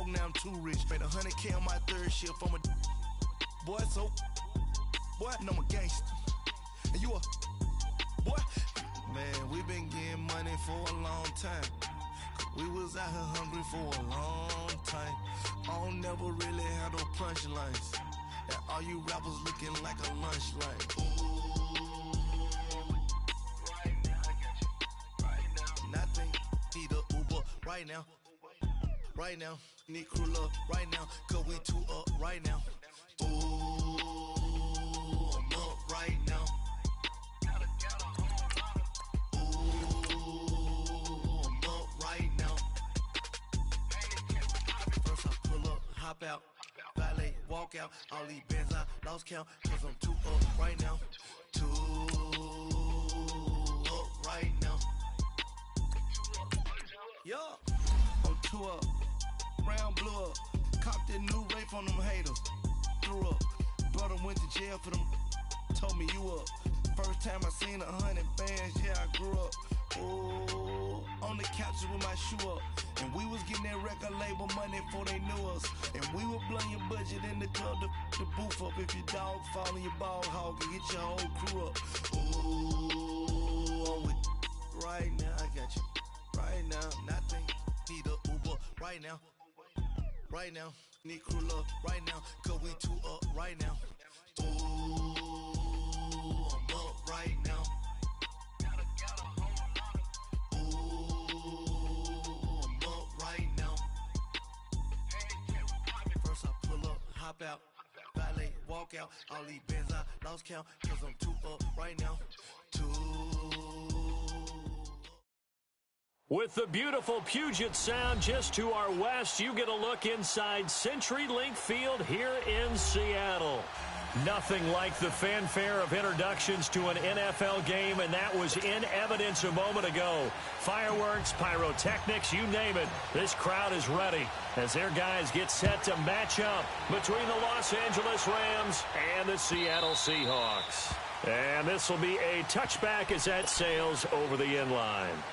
broke, now I'm too rich. Made 100K on my third shift. I'm a boy, so boy, and I'm a gangster. And you a boy? Man, we been getting money for a long time. We was out here hungry for a long time. I don't never really have no punchlines. And all you rappers looking like a lunch line. Right now, I got you. Right now, nothing. Need a Uber right now. Right now, need crew love right now. Cause we two up right now. Ooh, I'm up right now. Hop out, valet, walk out. All these bands I lost count, cause I'm too up right now. Too up right now. Yeah, I'm too up. Round blew up. Copped that new rape on them haters. Threw up. Brother went to jail for them. Told me you up. First time I seen 100 bands, yeah, I grew up. Ooh, on the couches with my shoe up. And we was getting that record label money before they knew us. And we were blowing your budget in the club to boof up. If your dog fall in your ball hog and get your whole crew up. Ooh, I'm with right now, I got you. Right now, nothing. Need a Uber right now. Right now, need crew love right now. Cause we two up right now. Ooh, I'm up right now. Hop out, valet, walk out. All these bands I lost count, cause I'm too up right now. With the beautiful Puget Sound just to our west, you get a look inside CenturyLink Field here in Seattle. Nothing like the fanfare of introductions to an NFL game, and that was in evidence a moment ago. Fireworks, pyrotechnics, you name it. This crowd is ready as their guys get set to match up between the Los Angeles Rams and the Seattle Seahawks. And this will be a touchback as that sails over the end line.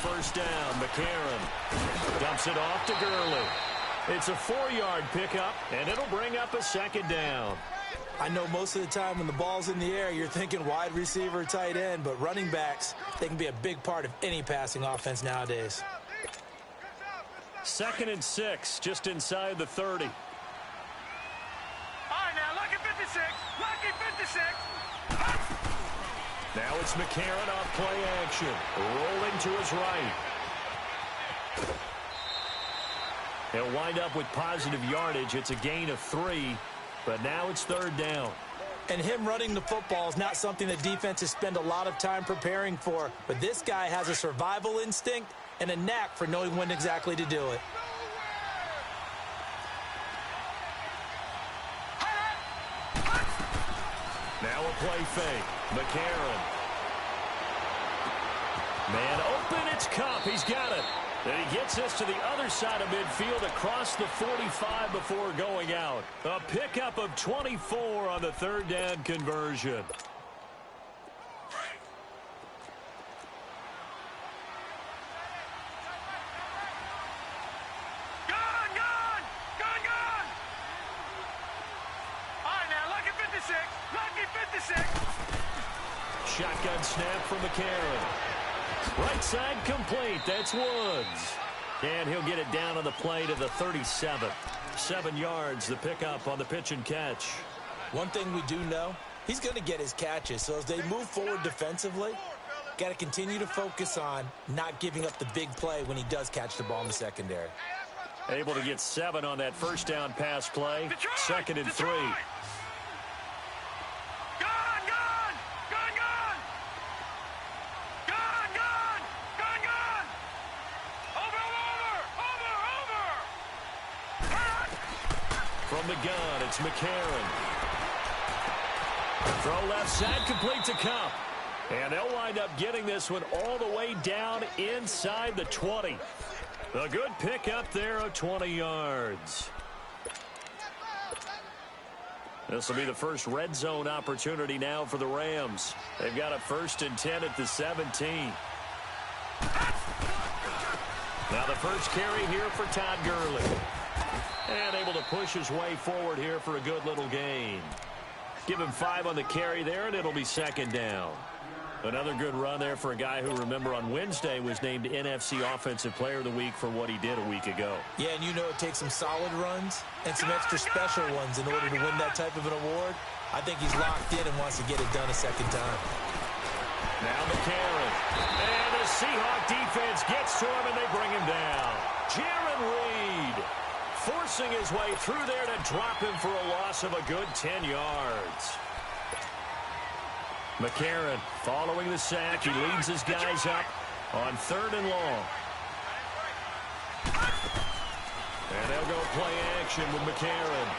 First down, McCarron dumps it off to Gurley. It's a 4-yard pickup, and it'll bring up a second down. I know most of the time when the ball's in the air, you're thinking wide receiver, tight end, but running backs, they can be a big part of any passing offense nowadays. 2nd and 6, just inside the 30. All right, now, lucky 56, lucky 56. Now it's McCarron off play action, rolling to his right. He'll wind up with positive yardage. It's a gain of 3, but now it's 3rd down. And him running the football is not something that defenses spend a lot of time preparing for, but this guy has a survival instinct and a knack for knowing when exactly to do it. Now a play fake. McCarron. Man open, it's Kupp. He's got it. And he gets us to the other side of midfield across the 45 before going out. A pickup of 24 on the 3rd down conversion. Shotgun snap from McCarron. Right side complete. That's Woods. And he'll get it down on the play to the 37. 7 yards, the pickup on the pitch and catch. One thing we do know, he's going to get his catches. So as they move forward defensively, got to continue to focus on not giving up the big play when he does catch the ball in the secondary. Able to get 7 on that first down pass play. 2nd and 3. From the gun, it's McCarron. Throw left side, complete to Kupp. And they'll wind up getting this one all the way down inside the 20. A good pickup there of 20 yards. This will be the first red zone opportunity now for the Rams. They've got a 1st and 10 at the 17. Now the first carry here for Todd Gurley. And able to push his way forward here for a good little gain. Give him 5 on the carry there, and it'll be 2nd down. Another good run there for a guy who, remember, on Wednesday was named NFC Offensive Player of the Week for what he did a week ago. Yeah, and you know it takes some solid runs and some extra special ones in order to win that type of an award. I think he's locked in and wants to get it done a 2nd time. Now McCarron. And the Seahawks defense gets to him, and they bring him down. Jaron Reed forcing his way through there to drop him for a loss of a good 10 yards. McCarron following the sack. He leads his guys up on 3rd and long. And they'll go play action with McCarron.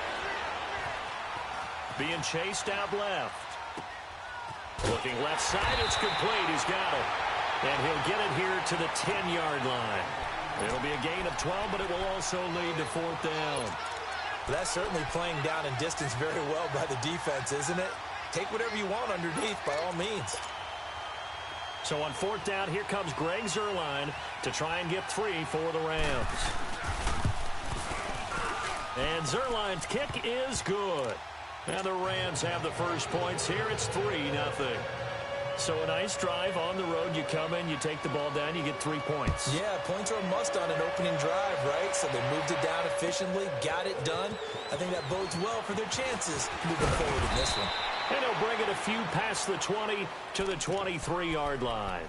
Being chased out left. Looking left side, it's complete. He's got it. And he'll get it here to the 10-yard line. It'll be a gain of 12, but it will also lead to 4th down. That's certainly playing down in distance very well by the defense, isn't it? Take whatever you want underneath by all means. So on 4th down, here comes Greg Zuerlein to try and get 3 for the Rams. And Zuerlein's kick is good. And the Rams have the first points here. It's 3-0. So a nice drive on the road. You come in, you take the ball down, you get 3 points. Yeah, points are a must on an opening drive, right? So they moved it down efficiently, got it done. I think that bodes well for their chances moving forward in this one. And he'll bring it a few past the 20 to the 23-yard line.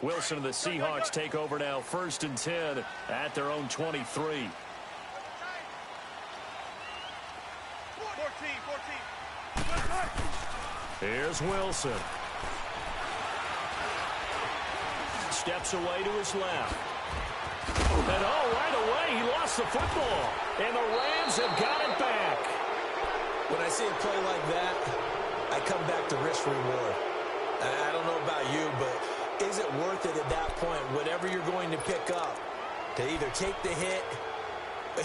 Wilson and the Seahawks take over now, 1st and 10 at their own 23. 14. Here's Wilson. Steps away to his left. And right away, he lost the football. And the Rams have got it back. When I see a play like that, I come back to risk-reward. I don't know about you, but is it worth it at that point, whatever you're going to pick up, to either take the hit,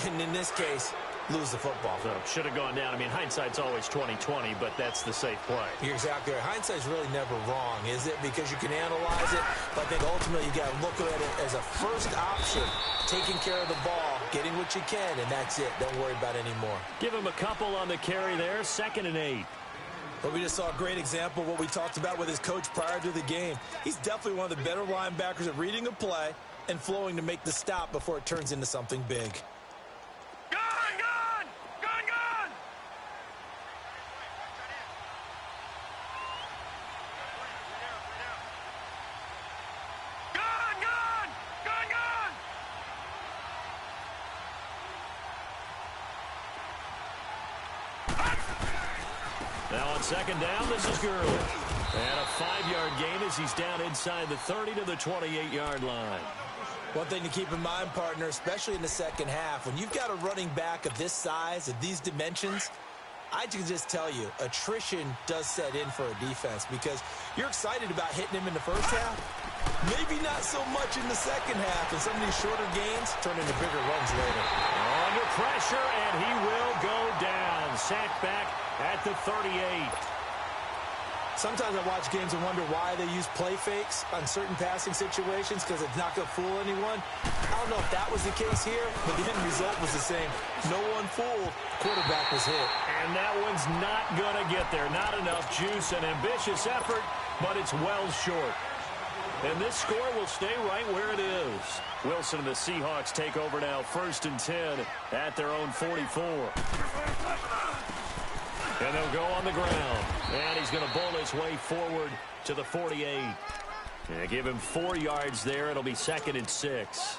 and in this case, lose the football? So should have gone down. I mean, hindsight's always 20/20, but that's the safe play. You're exactly right. Hindsight's really never wrong, is it? Because you can analyze it, but I think ultimately you got to look at it as a first option, taking care of the ball, getting what you can, and that's it. Don't worry about it anymore. Give him a couple on the carry there, 2nd and 8. But we just saw a great example of what we talked about with his coach prior to the game. He's definitely one of the better linebackers at reading a play and flowing to make the stop before it turns into something big. Now on 2nd down, this is Gurley. And a 5-yard gain as he's down inside the 30 to the 28-yard line. One thing to keep in mind, partner, especially in the second half, when you've got a running back of this size, of these dimensions, I can just tell you, attrition does set in for a defense because you're excited about hitting him in the first half. Maybe not so much in the second half, and some of these shorter gains turn into bigger runs later. Under pressure, and he will go down. Sacked back at the 38. Sometimes I watch games and wonder why they use play fakes on certain passing situations because it's not going to fool anyone. I don't know if that was the case here, but the end result was the same. No one fooled. Quarterback was hit. And that one's not going to get there. Not enough juice. An ambitious effort, but it's well short. And this score will stay right where it is. Wilson and the Seahawks take over now, 1st and 10 at their own 44. And they'll go on the ground. And he's going to bowl his way forward to the 48. And give him 4 yards there. It'll be 2nd and 6.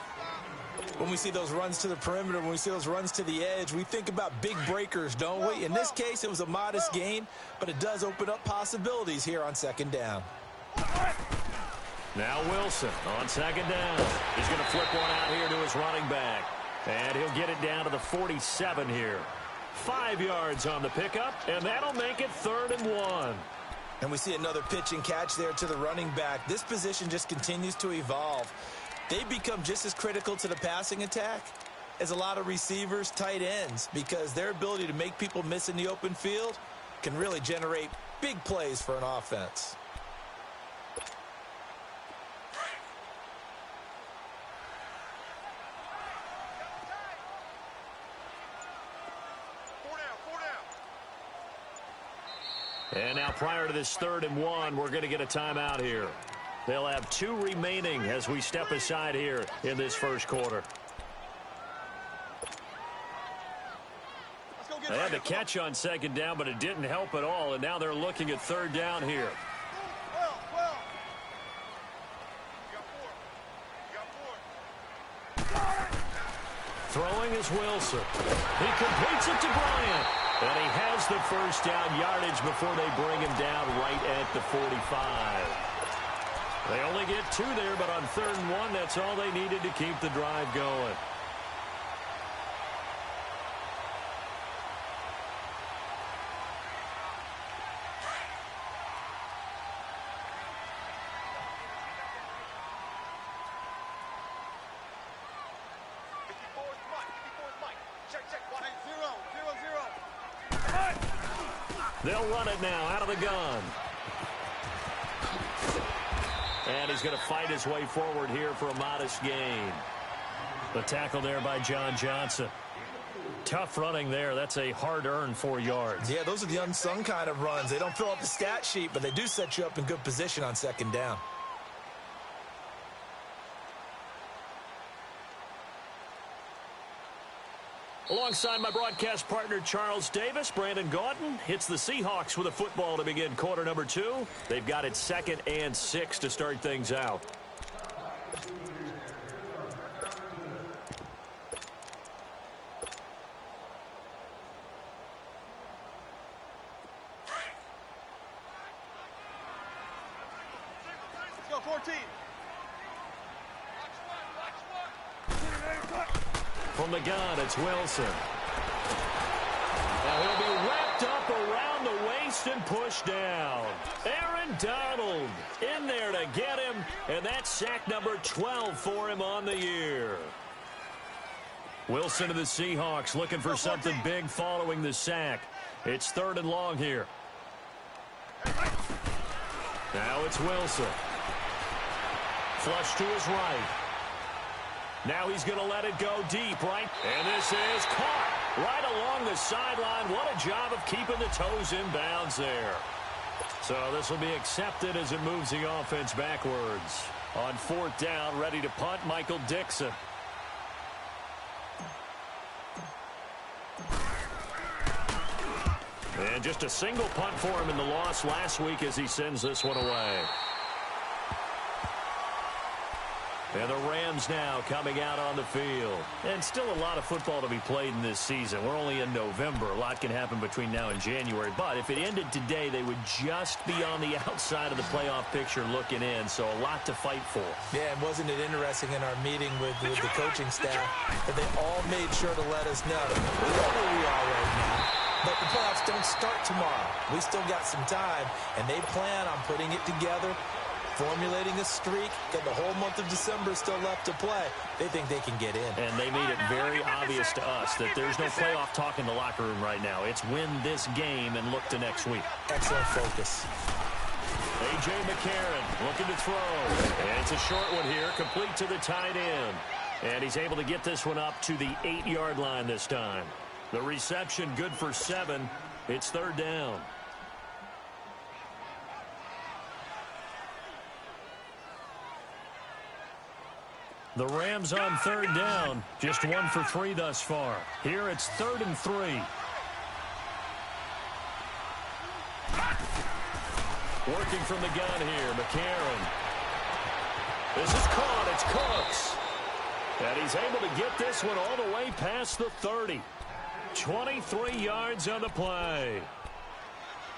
When we see those runs to the perimeter, when we see those runs to the edge, we think about big breakers, don't we? In this case, it was a modest gain, but it does open up possibilities here on 2nd down. Now Wilson on second down. He's going to flip one out here to his running back. And he'll get it down to the 47 here. 5 yards on the pickup, and that'll make it 3rd and 1. And we see another pitch and catch there to the running back. This position just continues to evolve. They become just as critical to the passing attack as a lot of receivers, tight ends, because their ability to make people miss in the open field can really generate big plays for an offense. And now prior to this 3rd and 1, we're going to get a timeout here. They'll have 2 remaining as we step aside here in this first quarter. They had the catch on second down, but it didn't help at all, and now they're looking at 3rd down here. Throwing is Wilson. He completes it to Bryant. And he has the first down yardage before they bring him down right at the 45. They only get 2 there, but on 3rd and 1, that's all they needed to keep the drive going. They'll run it now out of the gun. And he's going to fight his way forward here for a modest gain. The tackle there by John Johnson. Tough running there. That's a hard-earned 4 yards. Yeah, those are the unsung kind of runs. They don't fill up the stat sheet, but they do set you up in good position on second down. Alongside my broadcast partner, Charles Davis, Brandon Gaudin hits the Seahawks with a football to begin quarter number 2. They've got it 2nd and 6 to start things out. Let's go, 14. From the gun, it's Wilson. Now he'll be wrapped up around the waist and pushed down. Aaron Donald in there to get him, and that's sack number 12 for him on the year. Wilson to the Seahawks looking for something big following the sack. It's 3rd and long here. Now it's Wilson. Flush to his right. Now he's going to let it go deep, right? And this is caught right along the sideline. What a job of keeping the toes in bounds there. So this will be accepted as it moves the offense backwards. On 4th down, ready to punt, Michael Dixon. And just a single punt for him in the loss last week as he sends this one away. And the Rams now coming out on the field. And still a lot of football to be played in this season. We're only in November. A lot can happen between now and January. But if it ended today, they would just be on the outside of the playoff picture looking in. So a lot to fight for. Yeah, and wasn't it interesting in our meeting with the coaching staff that they all made sure to let us know we know where we are right now. But the playoffs don't start tomorrow. We still got some time, and they plan on putting it together, formulating a streak, got the whole month of December still left to play. They think they can get in. And they made it very obvious to us that there's no playoff talk in the locker room right now. It's win this game and look to next week. Excellent focus. A.J. McCarron looking to throw. And it's a short one here, complete to the tight end. And he's able to get this one up to the 8-yard line this time. The reception good for 7. It's 3rd down. The Rams on 3rd down. Just 1 for 3 thus far. Here it's 3rd and 3. Working from the gun here, McCarron. This is caught. It's Cooks. And he's able to get this one all the way past the 30. 23 yards on the play.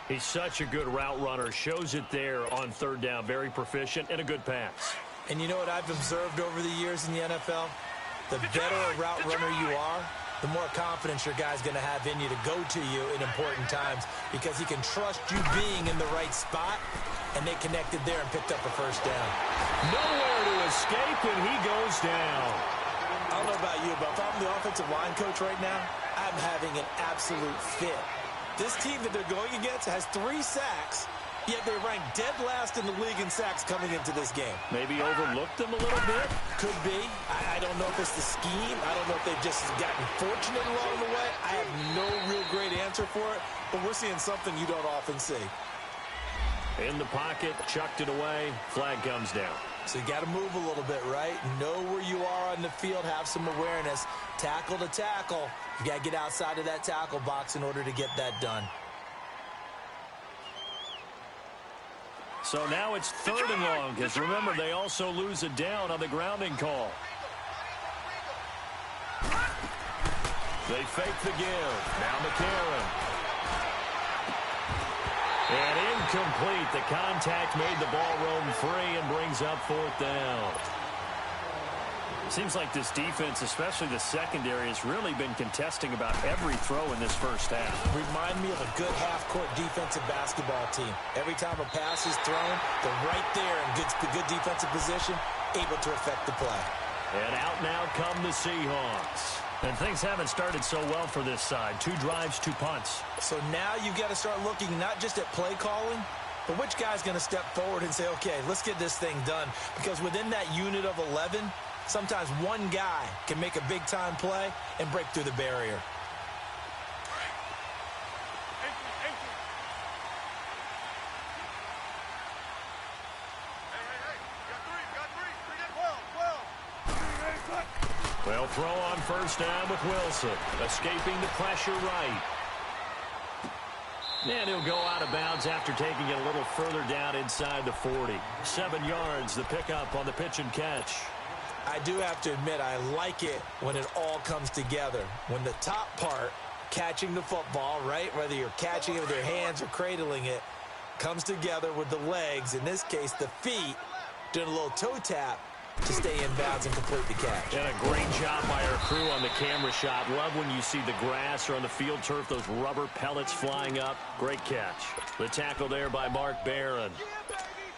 He's such a good route runner. Shows it there on third down. Very proficient and a good pass. And you know what I've observed over the years in the NFL? The better a route runner you are, the more confidence your guy's going to have in you to go to you in important times because he can trust you being in the right spot, and they connected there and picked up a first down. Nowhere to escape, and he goes down. I don't know about you, but if I'm the offensive line coach right now, I'm having an absolute fit. This team that they're going against has 3 sacks, yet they're ranked dead last in the league in sacks coming into this game. Maybe overlooked them a little bit? Could be. I don't know if it's the scheme. I don't know if they've just gotten fortunate along the way. I have no real great answer for it, but we're seeing something you don't often see. In the pocket, chucked it away, flag comes down. So you got to move a little bit, right? Know where you are on the field, have some awareness. Tackle to tackle. You got to get outside of that tackle box in order to get that done. So now it's 3rd and long, because remember, they also lose a down on the grounding call. They fake the give. Now McCarron. And incomplete. The contact made the ball roam free and brings up 4th down. Seems like this defense, especially the secondary, has really been contesting about every throw in this first half. Remind me of a good half-court defensive basketball team. Every time a pass is thrown, they're right there in good defensive position, able to affect the play. And out now come the Seahawks. And things haven't started so well for this side. 2 drives, 2 punts. So now you've got to start looking not just at play calling, but which guy's going to step forward and say, okay, let's get this thing done. Because within that unit of 11, sometimes one guy can make a big-time play and break through the barrier. Well, throw on first down with Wilson. Escaping the pressure right. And he'll go out of bounds after taking it a little further down inside the 40. 7 yards, the pickup on the pitch and catch. I do have to admit, I like it when it all comes together. When the top part, catching the football, right, whether you're catching it with your hands or cradling it, comes together with the legs, in this case the feet, doing a little toe tap to stay in bounds and complete the catch. And a great job by our crew on the camera shot. Love when you see the grass or on the field turf, those rubber pellets flying up. Great catch. The tackle there by Mark Barron.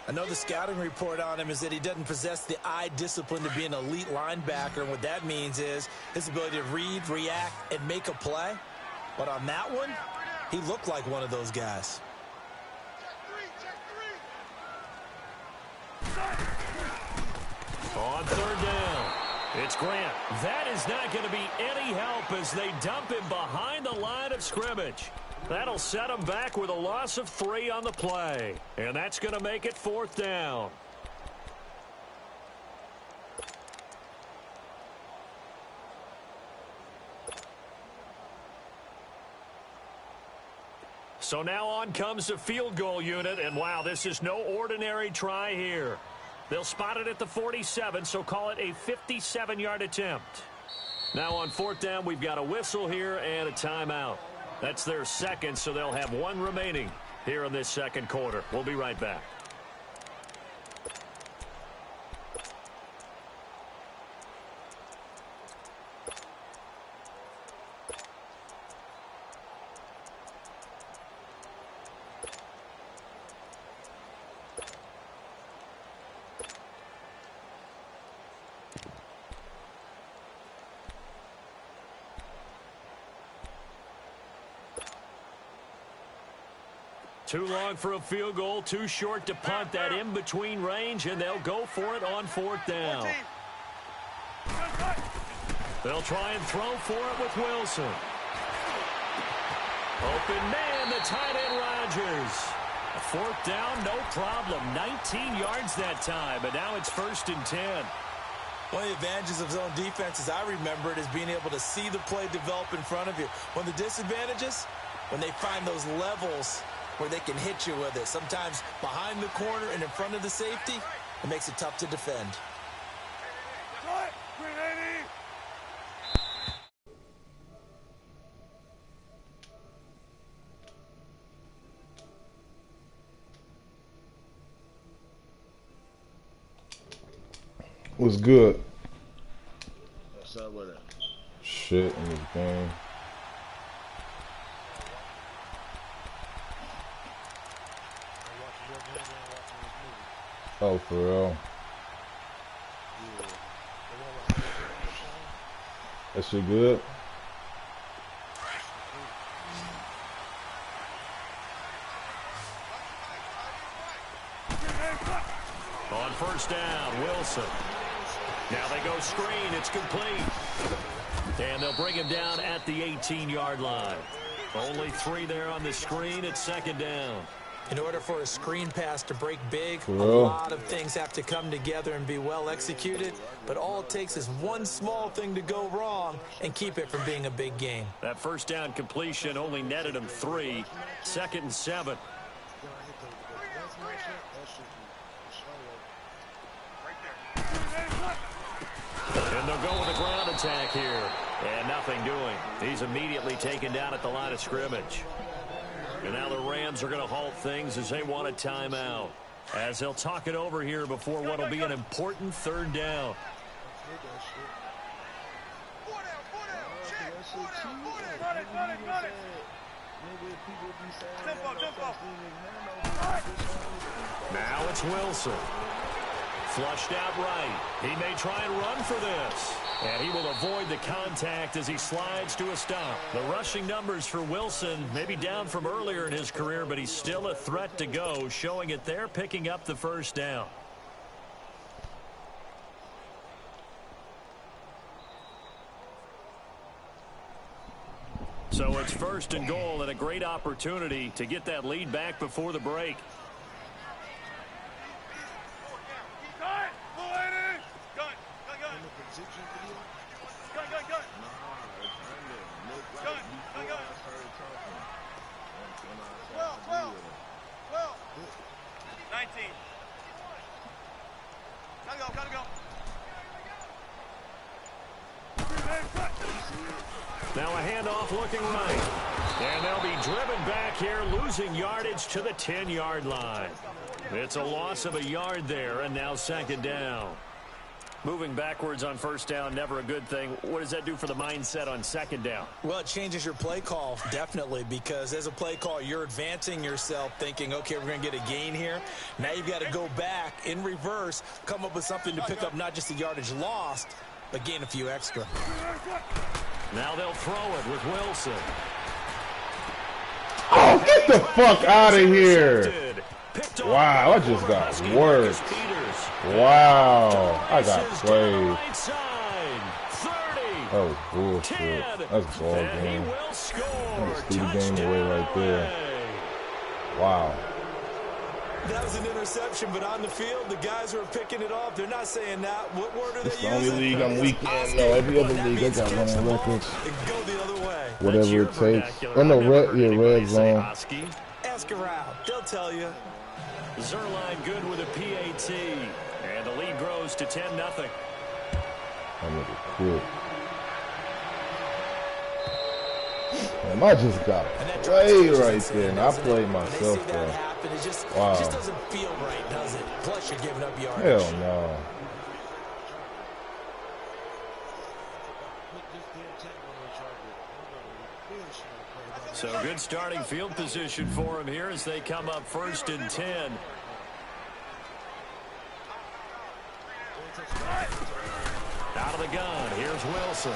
I know the scouting report on him is that he doesn't possess the eye discipline to be an elite linebacker, and what that means is his ability to read, react, and make a play. But on that one, he looked like one of those guys. On 3rd down, it's Grant. That is not going to be any help as they dump him behind the line of scrimmage. That'll set him back with a loss of 3 on the play. And that's going to make it 4th down. So now on comes the field goal unit. And wow, this is no ordinary try here. They'll spot it at the 47, so call it a 57-yard attempt. Now on 4th down, we've got a whistle here and a timeout. That's their second, so they'll have 1 remaining here in this second quarter. We'll be right back. Too long for a field goal, too short to punt that in-between range, and they'll go for it on 4th down. They'll try and throw for it with Wilson. Open man, the tight end Rodgers. 4th down, no problem. 19 yards that time, but now it's 1st and 10. One of the advantages of zone defense, as I remember it, is being able to see the play develop in front of you. One of the disadvantages, when they find those levels where they can hit you with it. Sometimes behind the corner and in front of the safety, it makes it tough to defend. What's good? What's up with it? Shit in this game. Oh, for real? That shit good? On first down, Wilson. Now they go screen. It's complete. And they'll bring him down at the 18-yard line. Only 3 there on the screen at second down. In order for a screen pass to break big, a Well, lot of things have to come together and be well executed. But all it takes is one small thing to go wrong and keep it from being a big game. That first down completion only netted him 3. 2nd and 7. And they'll go with a ground attack here. And nothing doing. He's immediately taken down at the line of scrimmage. And now the Rams are going to halt things as they want a timeout. As they'll talk it over here before what will be an important 3rd down. Now it's Wilson. Flushed out right. He may try and run for this. And he will avoid the contact as he slides to a stop. The rushing numbers for Wilson may be down from earlier in his career, but he's still a threat to go, showing it there, picking up the first down. So it's 1st and goal and a great opportunity to get that lead back before the break. Now a handoff looking right. And they'll be driven back here, losing yardage to the 10-yard line. It's a loss of a yard there, and now 2nd down. Moving backwards on first down, never a good thing. What does that do for the mindset on 2nd down? Well, it changes your play call, definitely, because as a play call, you're advancing yourself thinking, okay, we're going to get a gain here. Now you've got to go back in reverse, come up with something to pick up not just the yardage lost, but gain a few extra. Now they'll throw it with Wilson. Oh, get the fuck out of here. Wow, I just got worse. Wow, I got played. Oh, bullshit. That's ball game. That's the game away right there. Wow. That was an interception, but on the field, the guys who are picking it off, they're not saying that. What word are they using? It's the only league I'm weak in. No, every other league I got running records. Go the other way. Whatever it takes. Oh no, red zone. Ask around. They'll tell you. Zerline good with a PAT. And the lead grows to 10-0. I'm gonna quit. Man, I just got played right there, and I played myself there. Wow. It just doesn't feel right, does it? Plus, you're giving up yardage. Hell no. So good starting field position for him here as they come up 1st and 10. Out of the gun, here's Wilson.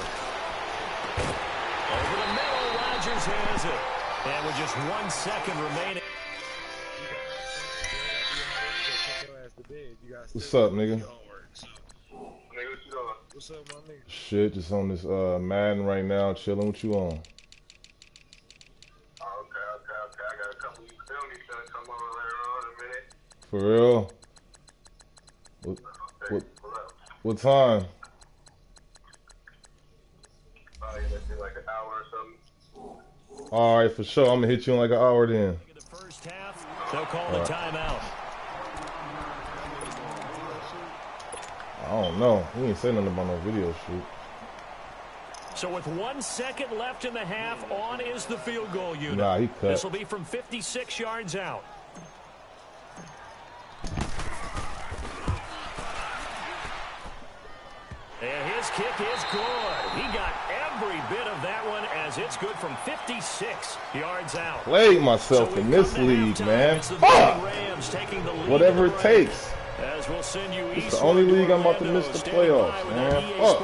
Over the middle, Rodgers has it. And with just 1 second remaining. What's up, nigga? What's up, my nigga? Shit, just on this Madden right now, chilling. What you on? Okay. I got a couple of filmies gonna come over later on in a minute. For real? What time? Let's do like an hour or something. All right, for sure. I'm gonna hit you in like an hour then. The first half, they'll call the timeout. I don't know. He ain't say nothing about no video shoot. So with 1 second left in the half, on is the field goal unit. Nah, he cut. This will be from 56 yards out. this kick is good. He got every bit of that one as it's good from 56 yards out. Played myself in this league, man. Fuck! Whatever it takes. As we'll send you it's the only league I'm about to miss the playoffs, man. Fuck.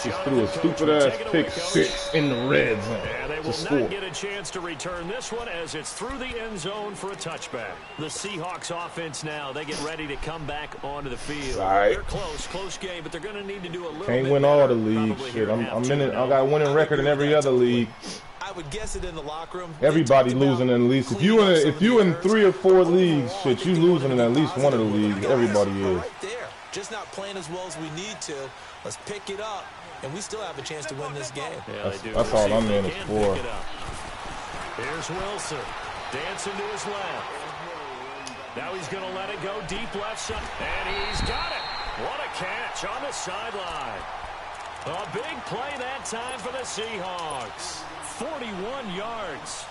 Just threw a stupid-ass pick 6 in the red zone. And they will not get a chance to return this one as it's through the end zone for a touchback. The Seahawks offense now, they get ready to come back onto the field. Right. They're close game, but they're going to need to do a little Can't bit win all better, the leagues. Shit, I'm in it. I got a winning record in every other league. I would guess it in the locker room. Everybody losing in at least. If you in 3 or 4 leagues, shit, you losing in at least one of the leagues. Everybody is. Right there. Just not playing as well as we need to. Let's pick it up, and we still have a chance to win this game. Yeah, that's all I'm in it for. Here's Wilson. Dancing to his left. Now he's going to let it go deep left side. And he's got it. What a catch on the sideline. A big play that time for the Seahawks. 41 yards.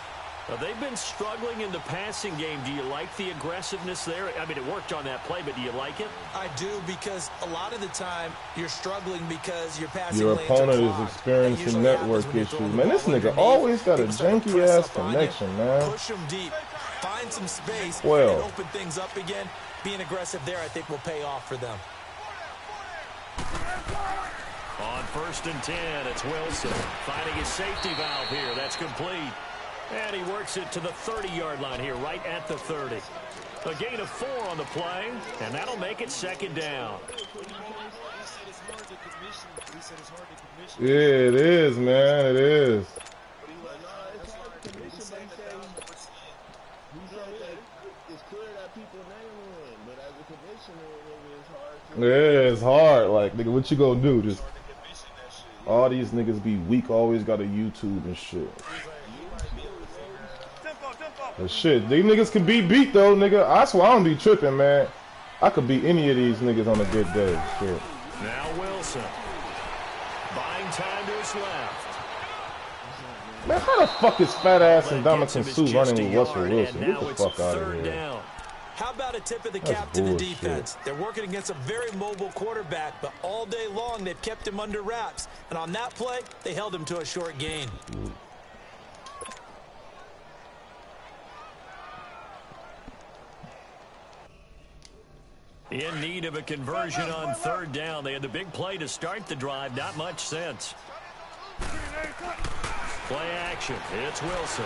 They've been struggling in the passing game. Do you like the aggressiveness there? I mean, it worked on that play, but do you like it? I do, because a lot of the time you're struggling because your passing your lanes opponent are is experiencing network issues. Man, this nigga always got a janky-ass connection, man. Push him deep. Find some space and open things up again. Being aggressive there, I think, will pay off for them. On 1st and 10, it's Wilson finding his safety valve here. That's complete. And he works it to the 30-yard line here, right at the 30. A gain of 4 on the play, and that'll make it 2nd down. Yeah, it is, man. It is. Yeah, it's hard. Like, nigga, what you gonna do? Just all these niggas be weak, always got a YouTube and shit. But shit, these niggas can be beat though, nigga. I swear I don't be tripping, man. I could beat any of these niggas on a good day. Shit. Now Wilson. Buying time to his left. Man, how the fuck is fat ass and Dominican Sue running with Russell Wilson? Get the fuck out of here. Down. How about a tip of the cap to the defense? They're working against a very mobile quarterback, but all day long they've kept him under wraps. And on that play, they held him to a short gain. In need of a conversion on 3rd down. They had the big play to start the drive. Not much sense. Play action. It's Wilson.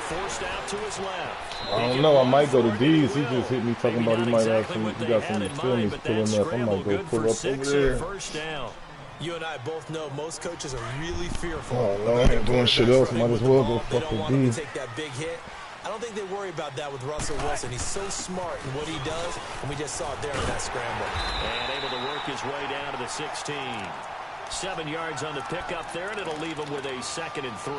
Forced out to his left. I don't know. I might go to D's. He just hit me talking about he might have some. He got some films pulling up. I might go pull up over there. 1st down. You and I both know most coaches are really fearful. Oh, no, I ain't doing shit else. Might as well go fucking D. Take that big hit. I don't think they worry about that with Russell Wilson. He's so smart in what he does, and we just saw it there in that scramble. And able to work his way down to the 16. 7 yards on the pickup there, and it'll leave him with a 2nd and 3.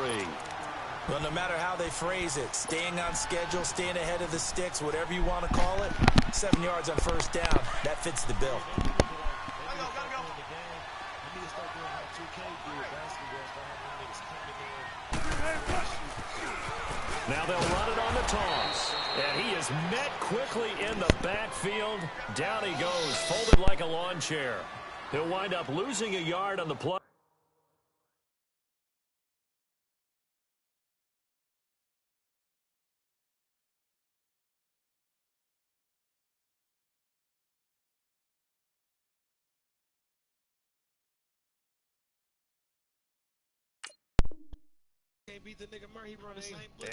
Well, no matter how they phrase it, staying on schedule, staying ahead of the sticks, whatever you want to call it, 7 yards on 1st down, that fits the bill. Now they'll run it on the toss. And he is met quickly in the backfield. Down he goes, folded like a lawn chair. He'll wind up losing a yard on the play.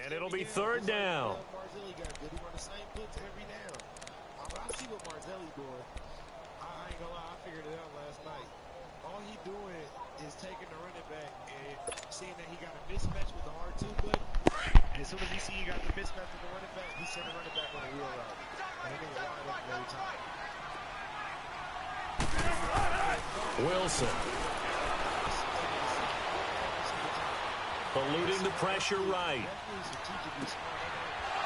And it'll be 3rd down. I see what Marzelli's doing. I ain't gonna lie, I figured it out last night. All he doing is taking the running back and seeing that he got a mismatch with the R2 button. And as soon as he see he got the mismatch with the running back, he sent the running back on the wheel route. And he nigga line up every time. Wilson. Eluding the pressure right.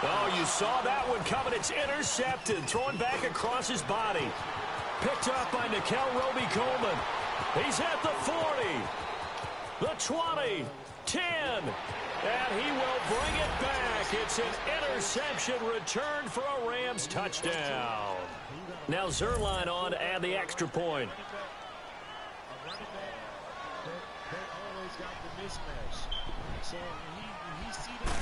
Oh, you saw that one coming. It's intercepted. Thrown back across his body. Picked up by Nickel Roby-Coleman. He's at the 40. The 20. 10. And he will bring it back. It's an interception return for a Rams touchdown. Now Zerline on to add the extra point. always got the mismatch. So he see that.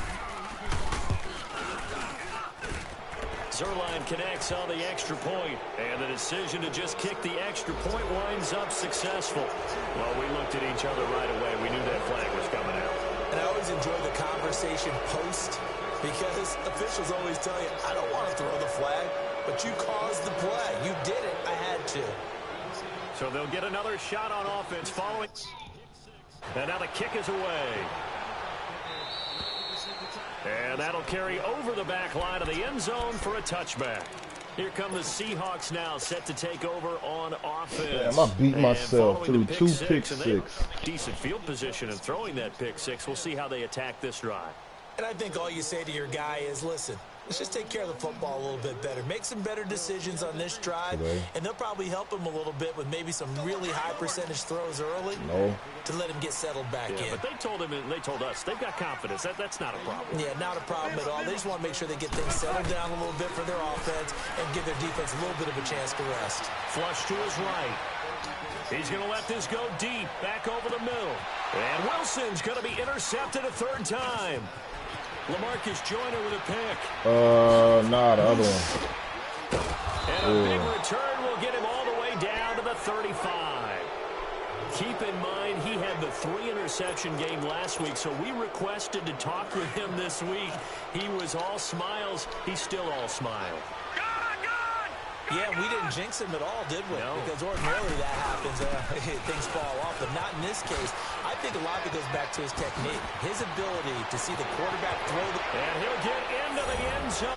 Zerline connects on the extra point, and the decision to just kick the extra point winds up successful. Well, we looked at each other right away. We knew that flag was coming out. And I always enjoy the conversation post, because officials always tell you, I don't want to throw the flag, but you caused the play. You did it. I had to. So they'll get another shot on offense following. And now the kick is away. And that'll carry over the back line of the end zone for a touchback. Here come the Seahawks now, set to take over on offense. Damn, I beat myself through two pick six. Decent field position and throwing that pick six. We'll see how they attack this drive. And I think all you say to your guy is, listen, let's just take care of the football a little bit better. Make some better decisions on this drive, and they'll probably help him a little bit with maybe some really high percentage throws early to let him get settled back in. But they told him, and they told us, they've got confidence. That's not a problem. Yeah, not a problem at all. They just want to make sure they get things settled down a little bit for their offense and give their defense a little bit of a chance to rest. Flush to his right. He's going to let this go deep, back over the middle. And Wilson's going to be intercepted a third time. LaMarcus Joyner with a pick. Nah, the other one. And a big return will get him all the way down to the 35. Keep in mind, he had the 3-interception game last week, so we requested to talk with him this week. He was all smiles. He's still all smile. Yeah, we didn't jinx him at all, did we? No. Because ordinarily that happens. Things fall off, but not in this case. I think a lot of it goes back to his technique, his ability to see the quarterback throw the... And he'll get into the end zone.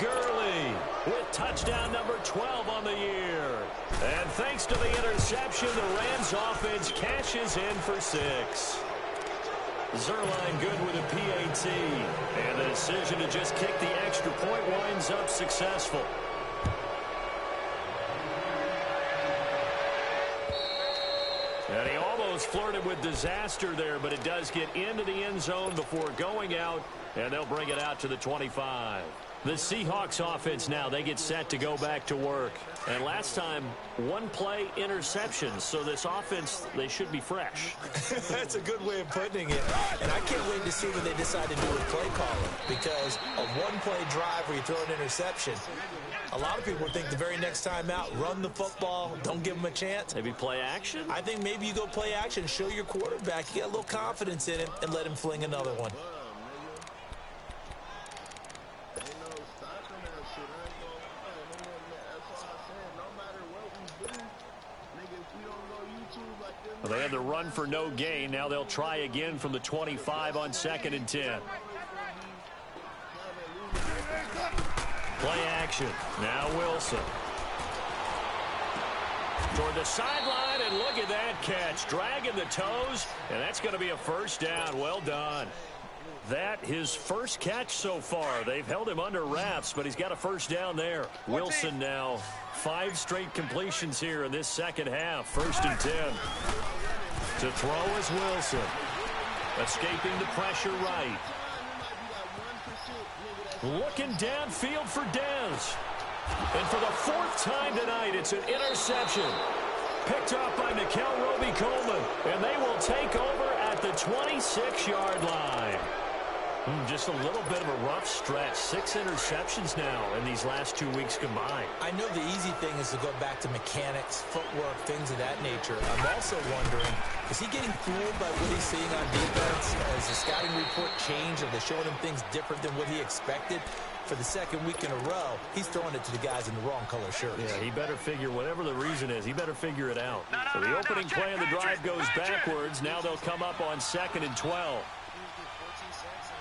Gurley with touchdown number 12 on the year. And thanks to the interception, the Rams offense cashes in for 6. Zerline good with a PAT. And the decision to just kick the extra point winds up successful. And he almost flirted with disaster there, but it does get into the end zone before going out, and they'll bring it out to the 25. The Seahawks offense now, they get set to go back to work. And last time, one-play interceptions. So this offense, they should be fresh. That's a good way of putting it. And I can't wait to see when they decide to do a play calling. Because a one-play drive where you throw an interception, a lot of people think the very next time out, run the football, don't give them a chance. Maybe play action? I think maybe you go play action, show your quarterback, you get a little confidence in him, and let him fling another one. Well, they had the run for no gain. Now they'll try again from the 25 on 2nd and 10. Play action. Now Wilson. Toward the sideline, and look at that catch. Dragging the toes, and that's going to be a first down. Well done. That his first catch so far. They've held him under wraps, but he's got a first down there. Wilson now 5 straight completions here in this second half. 1st and 10. To throw is Wilson. Escaping the pressure right. Looking downfield for Dez. And for the 4th time tonight, it's an interception. Picked up by Nickel Roby-Coleman. And they will take over at the 26-yard line. Just a little bit of a rough stretch. 6 interceptions now in these last 2 weeks combined. I know the easy thing is to go back to mechanics, footwork, things of that nature. I'm also wondering, is he getting fooled by what he's seeing on defense? Has the scouting report changed? Are they showing him things different than what he expected? For the 2nd week in a row, he's throwing it to the guys in the wrong color shirts. Yeah, he better figure, whatever the reason is, he better figure it out. So the opening play of the drive goes backwards. Now they'll come up on 2nd and 12.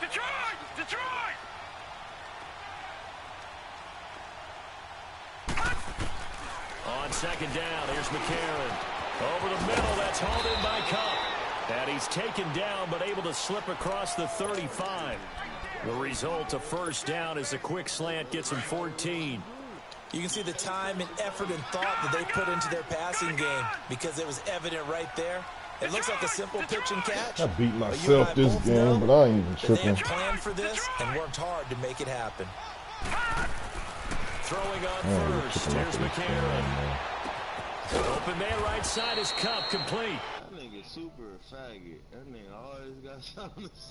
Detroit! Detroit! On 2nd down, here's McCarron. Over the middle, that's hauled in by Cup. And he's taken down, but able to slip across the 35. The result, a first down as a quick slant gets him 14. You can see the time and effort and thought that they put into their passing game because it was evident right there. It looks like a simple pitch and catch. I beat myself this game, but I ain't even tripping. They have planned for this and worked hard to make it happen. Throwing on first. Here's McCarron. Open man right side is Cup complete. That nigga super faggot. That nigga always got something to say.